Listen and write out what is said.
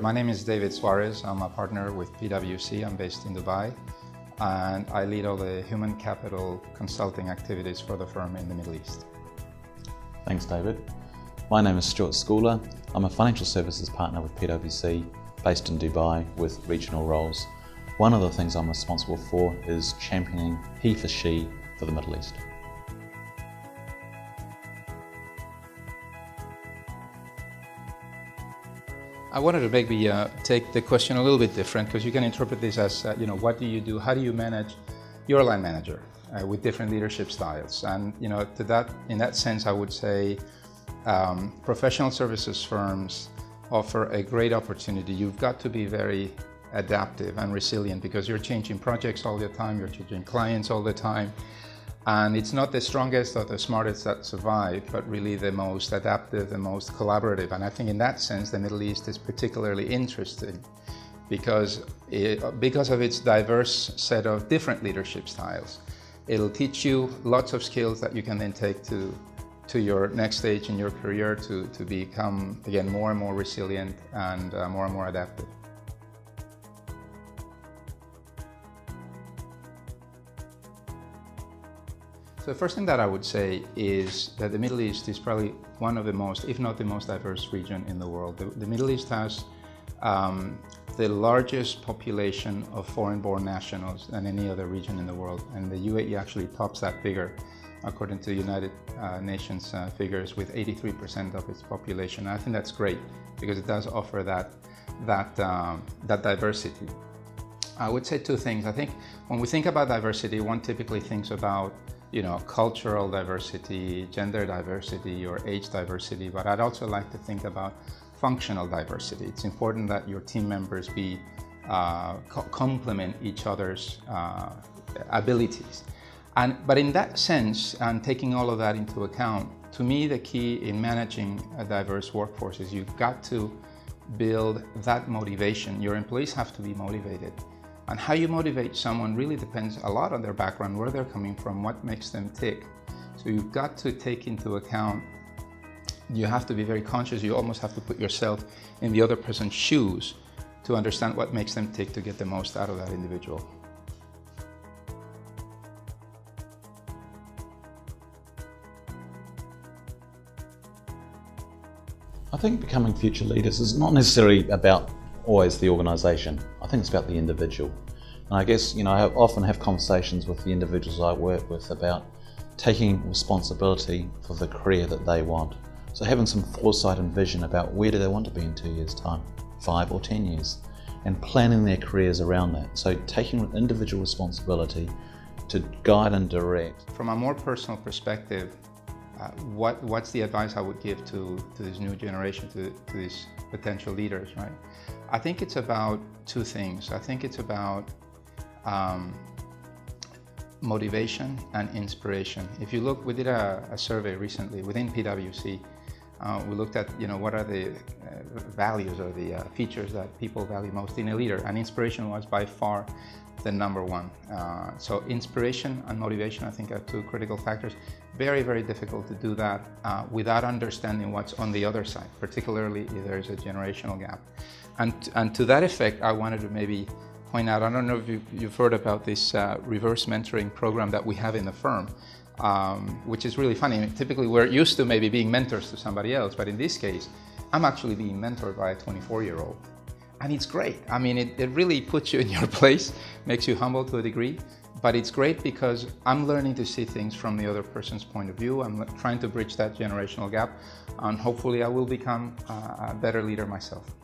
My name is David Suarez. I'm a partner with PwC. I'm based in Dubai, and I lead all the human capital consulting activities for the firm in the Middle East. Thanks, David. My name is Stuart Schooler. I'm a financial services partner with PwC, based in Dubai with regional roles. One of the things I'm responsible for is championing he for she for the Middle East. I wanted to maybe take the question a little bit different, because you can interpret this as, what do you do? How do you manage your line manager with different leadership styles? And in that sense, I would say professional services firms offer a great opportunity. You've got to be very adaptive and resilient, because you're changing projects all the time, you're changing clients all the time. And it's not the strongest or the smartest that survive, but really the most adaptive, the most collaborative. And I think in that sense, the Middle East is particularly interesting because of its diverse set of different leadership styles. It'll teach you lots of skills that you can then take to your next stage in your career to become, again, more and more resilient and more adaptive. So the first thing that I would say is that the Middle East is probably one of the most, if not the most diverse region in the world. The Middle East has the largest population of foreign-born nationals than any other region in the world. And the UAE actually tops that figure, according to United Nations figures, with 83% of its population. And I think that's great, because it does offer that diversity. I would say two things. I think when we think about diversity, one typically thinks about cultural diversity, gender diversity, or age diversity, but I'd also like to think about functional diversity. It's important that your team members complement each other's abilities. But in that sense, and taking all of that into account, to me, the key in managing a diverse workforce is you've got to build that motivation. Your employees have to be motivated. And how you motivate someone really depends a lot on their background, where they're coming from, what makes them tick. So you've got to take into account, you have to be very conscious, you almost have to put yourself in the other person's shoes to understand what makes them tick to get the most out of that individual. I think becoming future leaders is not necessarily about always the organisation. I think it's about the individual. And I guess, I often have conversations with the individuals I work with about taking responsibility for the career that they want. So having some foresight and vision about where do they want to be in 2 years' time, 5 or 10 years, and planning their careers around that. So taking individual responsibility to guide and direct. From a more personal perspective, what's the advice I would give to this new generation, to these potential leaders, right? I think it's about two things. I think it's about motivation and inspiration. If you look, we did a survey recently within PwC. We looked at, what are the values or the features that people value most in a leader, and inspiration was by far the number one. So inspiration and motivation, I think, are two critical factors. Very, very difficult to do that without understanding what's on the other side, particularly if there's a generational gap. And to that effect, I wanted to maybe point out, I don't know if you've heard about this reverse mentoring program that we have in the firm, which is really funny. Typically, we're used to maybe being mentors to somebody else, but in this case, I'm actually being mentored by a 24-year-old. And it's great. I mean, it really puts you in your place, makes you humble to a degree, but it's great because I'm learning to see things from the other person's point of view. I'm trying to bridge that generational gap, and hopefully I will become a better leader myself.